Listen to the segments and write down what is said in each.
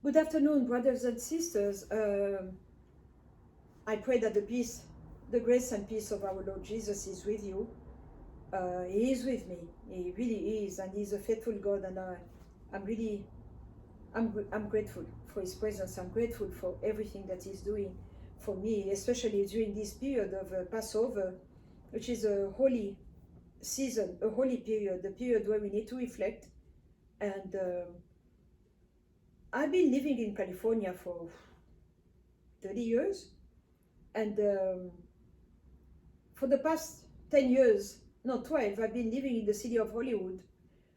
Good afternoon, brothers and sisters. I pray that the grace and peace of our Lord Jesus is with you. He is with me. He really is, and He's a faithful God. And I'm really, I'm grateful for His presence. I'm grateful for everything that He's doing for me, especially during this period of Passover, which is a holy season, a holy period, a period where we need to reflect. And I've been living in California for 30 years. And for the past 10 years, no, 12, I've been living in the city of Hollywood.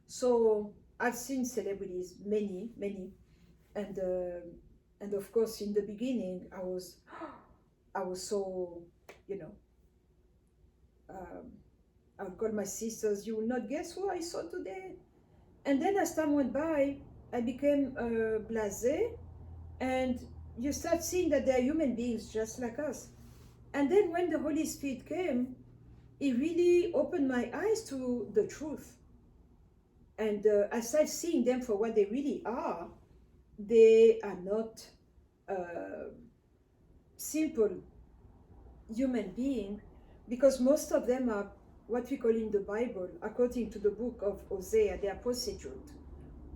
So I've seen celebrities, many, many. And and of course, in the beginning, I was so, you know, um, I would call my sisters, you will not guess who I saw today. And then as time went by, I became blasé, and you start seeing that they're human beings just like us. And then when the Holy Spirit came, it really opened my eyes to the truth. And I started seeing them for what they really are. They are not uh, simple human beings, because most of them are what we call in the Bible, according to the book of Hosea, they are prostitutes.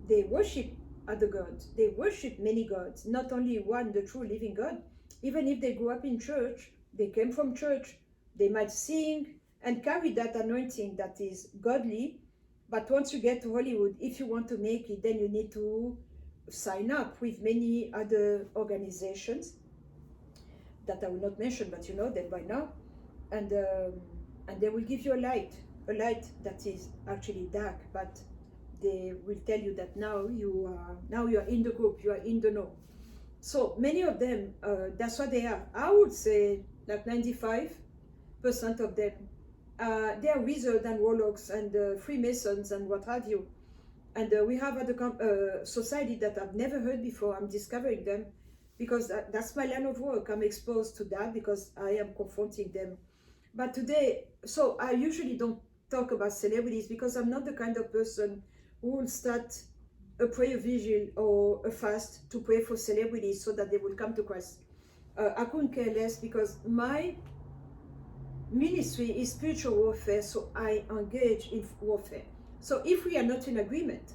They worship other gods. They worship many gods, not only one, the true living God. Even if they grew up in church, they came from church, they might sing and carry that anointing that is godly. But once you get to Hollywood, if you want to make it, then you need to sign up with many other organizations that I will not mention, but you know them by now. And and they will give you a light that is actually dark, but they will tell you that now you are in the group, you are in the know. So many of them, that's what they are. I would say like 95% of them, they are wizards and warlocks and Freemasons and what have you. And we have other society that I've never heard before. I'm discovering them because that's my line of work. I'm exposed to that because I am confronting them. But today, so I usually don't talk about celebrities because I'm not the kind of person who will start a prayer vigil or a fast to pray for celebrities so that they will come to Christ. I couldn't care less because my ministry is spiritual warfare, so I engage in warfare. So if we are not in agreement,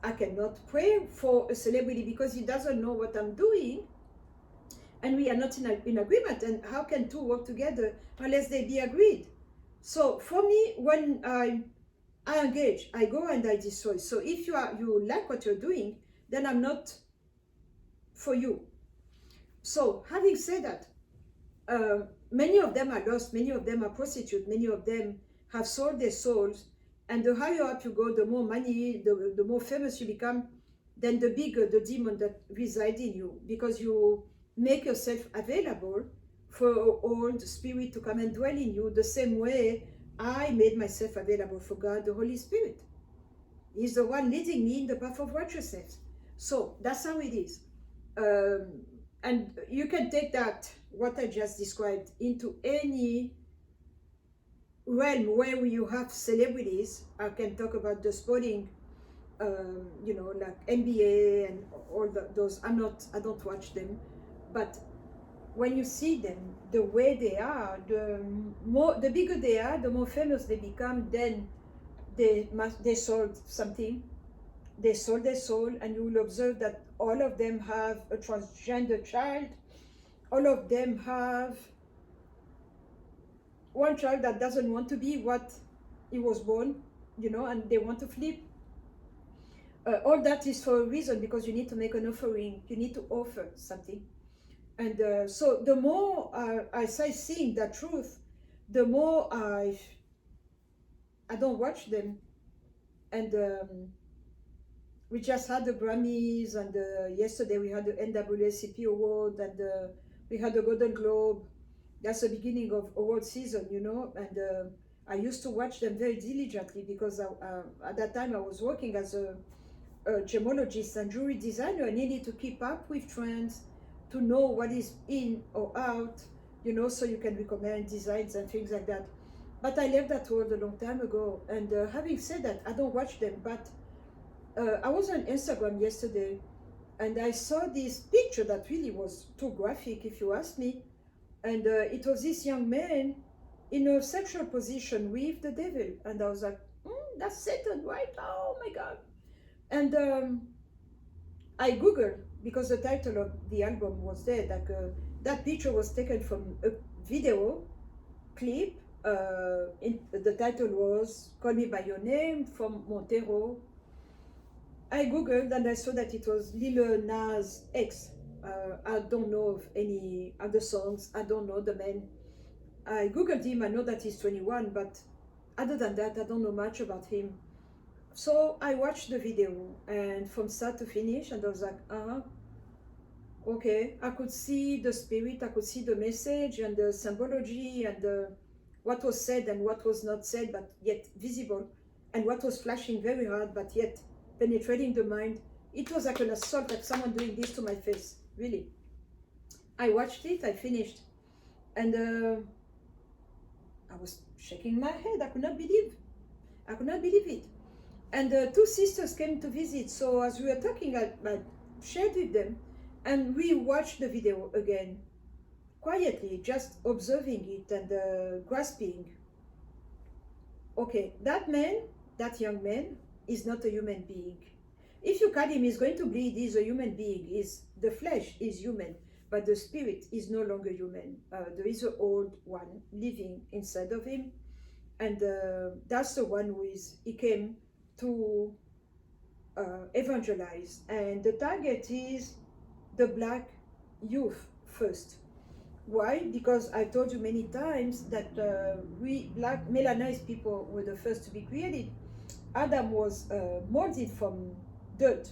I cannot pray for a celebrity because he doesn't know what I'm doing, and we are not in agreement. And how can two work together unless they be agreed? So for me, when I engage, I go and I destroy. So if you like what you're doing, then I'm not for you. So having said that, many of them are lost, many of them are prostitutes, many of them have sold their souls. And the higher up you go, the more money, the more famous you become, then the bigger the demon that resides in you, because you make yourself available for all the spirit to come and dwell in you the same way I made myself available for God, the Holy Spirit. He's the one leading me in the path of righteousness. So that's how it is. And you can take that, what I just described, into any realm where you have celebrities. I can talk about the sporting, like NBA and all those. I don't watch them, but when you see them, the way they are, the bigger they are, the more famous they become. Then they sold something. They sold their soul, and you will observe that all of them have a transgender child. All of them have one child that doesn't want to be what he was born, and they want to flip. All that is for a reason, because you need to make an offering. You need to offer something. And so the more I start seeing that truth, the more I don't watch them. And we just had the Grammys, and yesterday we had the NAACP award, and we had the Golden Globe. That's the beginning of award season, and I used to watch them very diligently because at that time I was working as a gemologist and jewelry designer. I needed to keep up with trends, to know what is in or out, so you can recommend designs and things like that. But I left that world a long time ago. And having said that, I don't watch them. But I was on Instagram yesterday, and I saw this picture that really was too graphic, if you ask me. And it was this young man in a sexual position with the devil. And I was like, that's Satan, right? Oh my God. And I Googled, because the title of the album was there, like that picture was taken from a video clip. The title was Call Me By Your Name from Montero. I Googled and I saw that it was Lil Nas X. I don't know of any other songs. I don't know the man. I Googled him. I know that he's 21, but other than that, I don't know much about him. So I watched the video, and from start to finish, and I was like, okay. I could see the spirit, I could see the message and the symbology and what was said and what was not said, but yet visible, and what was flashing very hard, but yet penetrating the mind. It was like an assault, like someone doing this to my face, really. I watched it, I finished, and I was shaking my head. I could not believe it. And two sisters came to visit, so as we were talking, I shared with them, and we watched the video again, quietly, just observing it and grasping. Okay, that young man, is not a human being. If you cut him, he's going to bleed. He's a human being. The flesh is human, but the spirit is no longer human. There is an old one living inside of him, and that's the one he came to evangelize. And the target is the black youth first. Why? Because I told you many times that we black melanized people were the first to be created. Adam was molded from dirt.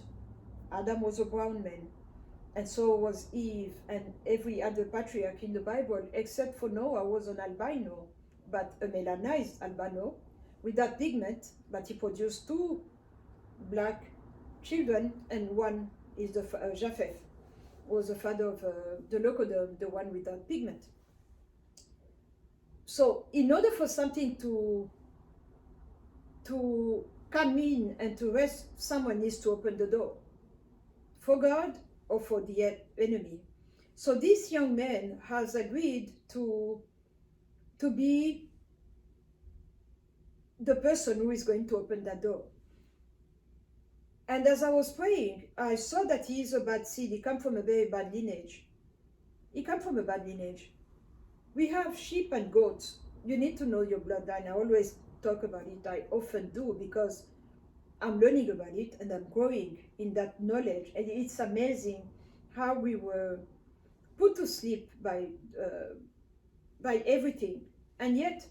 Adam was a brown man, and so was Eve, and every other patriarch in the Bible, except for Noah, was an albino, but a melanized albino without pigment, but he produced two black children, and one is the Japheth, was the father of the Leucodon, the one without pigment. So in order for something to come in and to rest, someone needs to open the door, for God or for the enemy. So this young man has agreed to be the person who is going to open that door. And as I was praying, I saw that he is a bad seed. He comes from a very bad lineage. We have sheep and goats. You need to know your bloodline. I always talk about it. I often do, because I'm learning about it and I'm growing in that knowledge. And it's amazing how we were put to sleep by everything. And yet,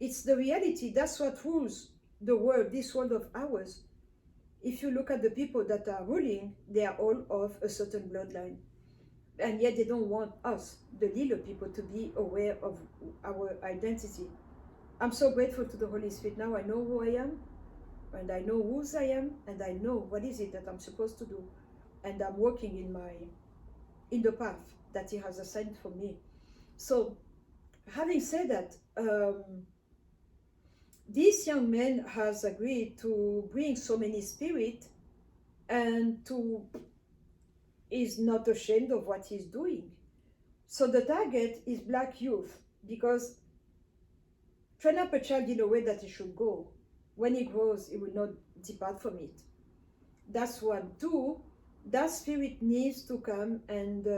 it's the reality. That's what rules the world, this world of ours. If you look at the people that are ruling, they are all of a certain bloodline. And yet they don't want us, the little people, to be aware of our identity. I'm so grateful to the Holy Spirit. Now I know who I am, and I know whose I am, and I know what is it that I'm supposed to do. And I'm working in the path that He has assigned for me. So, having said that, this young man has agreed to bring so many spirits, and is not ashamed of what he's doing. So the target is black youth, because train up a child in a way that he should go. When he grows, he will not depart from it. That's one. Two, that spirit needs to come and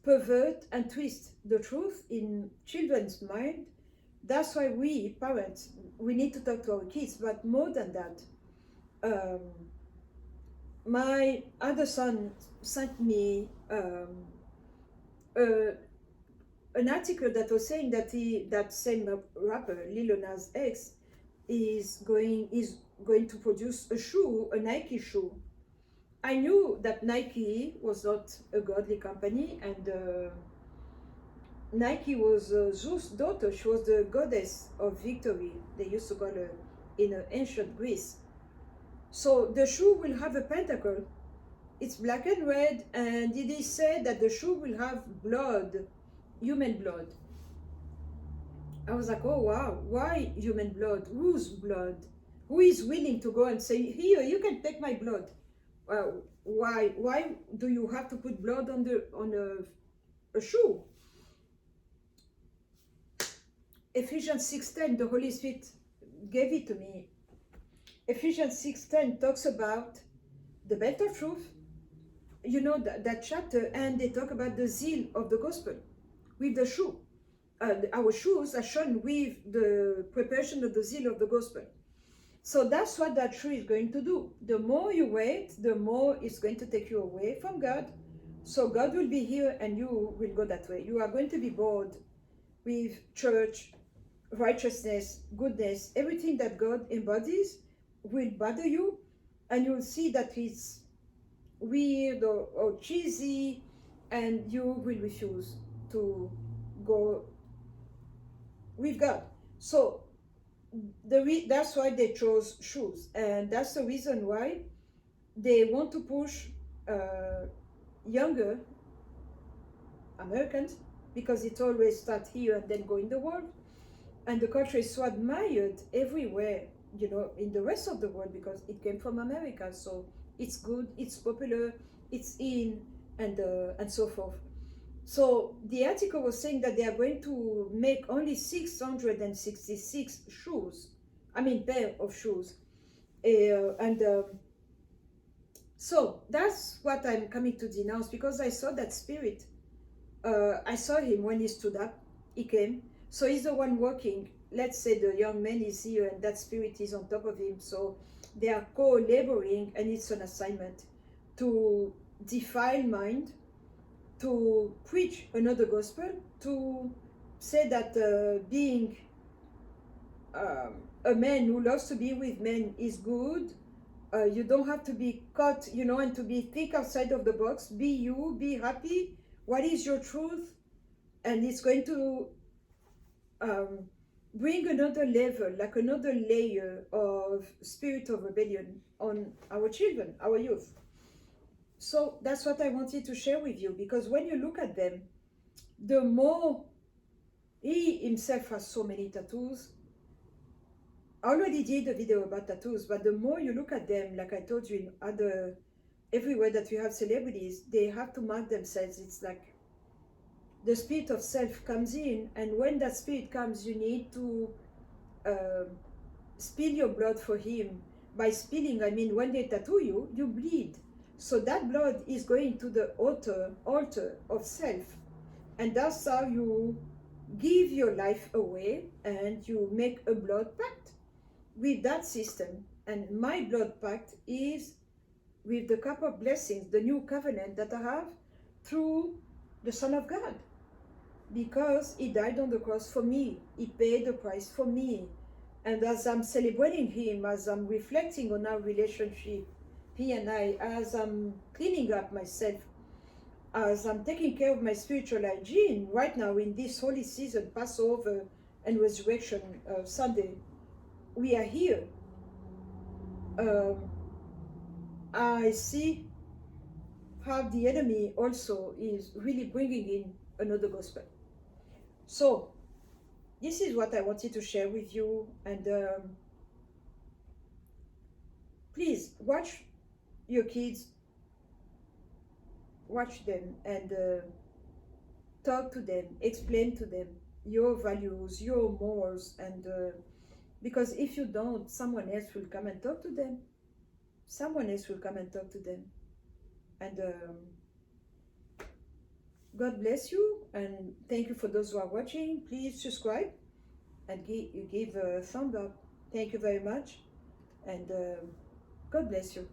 pervert and twist the truth in children's mind. That's why we, parents, we need to talk to our kids. But more than that, my other son sent me an article that was saying that that same rapper, Lil Nas X, is going to produce a shoe, a Nike shoe. I knew that Nike was not a godly company, and Nike was Zeus' daughter. She was the goddess of victory. They used to call her in ancient Greece. So the shoe will have a pentacle. It's black and red, and it is said that the shoe will have blood, human blood. I was like, oh wow, why human blood? Whose blood? Who is willing to go and say, here, you can take my blood? Well, Why do you have to put blood on a shoe? Ephesians 6:10, the Holy Spirit gave it to me. Ephesians 6:10 talks about the belt of truth, you know, that chapter, and they talk about the zeal of the gospel with the shoe. Our shoes are shown with the preparation of the zeal of the gospel. So that's what that shoe is going to do. The more you wait, the more it's going to take you away from God. So God will be here and you will go that way. You are going to be bored with church, righteousness, goodness, everything that God embodies will bother you, and you'll see that it's weird or cheesy, and you will refuse to go with God. So that's why they chose shoes, and that's the reason why they want to push younger Americans, because it always starts here and then go in the world. And the culture is so admired everywhere, you know, in the rest of the world, because it came from America. So it's good, it's popular, it's in, and so forth. So the article was saying that they are going to make only 666 shoes, pair of shoes. So that's what I'm coming to denounce, because I saw that spirit. I saw him when he stood up, he came. So he's the one working. Let's say the young man is here and that spirit is on top of him. So they are co-laboring, and it's an assignment to defile mind, to preach another gospel, to say that being a man who loves to be with men is good. You don't have to be caught, you know, and to be think outside of the box. Be you, be happy. What is your truth? And it's going to bring another level, like another layer of spirit of rebellion on our children, our youth. So that's what I wanted to share with you, because when you look at them, the more he himself has so many tattoos. I already did a video about tattoos, but the more you look at them, like I told you, in everywhere that we have celebrities, they have to mark themselves. It's like the spirit of self comes in, and when that spirit comes, you need to spill your blood for him. By spilling, I mean when they tattoo you, you bleed. So that blood is going to the altar of self, and that's how you give your life away, and you make a blood pact with that system. And my blood pact is with the cup of blessings, the new covenant that I have through the Son of God, because he died on the cross for me. He paid the price for me. And as I'm celebrating him, as I'm reflecting on our relationship, he and I, as I'm cleaning up myself, as I'm taking care of my spiritual hygiene right now in this holy season, Passover and Resurrection Sunday, we are here. I see how the enemy also is really bringing in another gospel. So this is what I wanted to share with you, and please watch your kids, watch them, and talk to them, explain to them your values, your morals, and because if you don't, someone else will come and talk to them. Someone else will come and talk to them. And God bless you, and thank you for those who are watching. Please subscribe and give a thumb up. Thank you very much, and God bless you.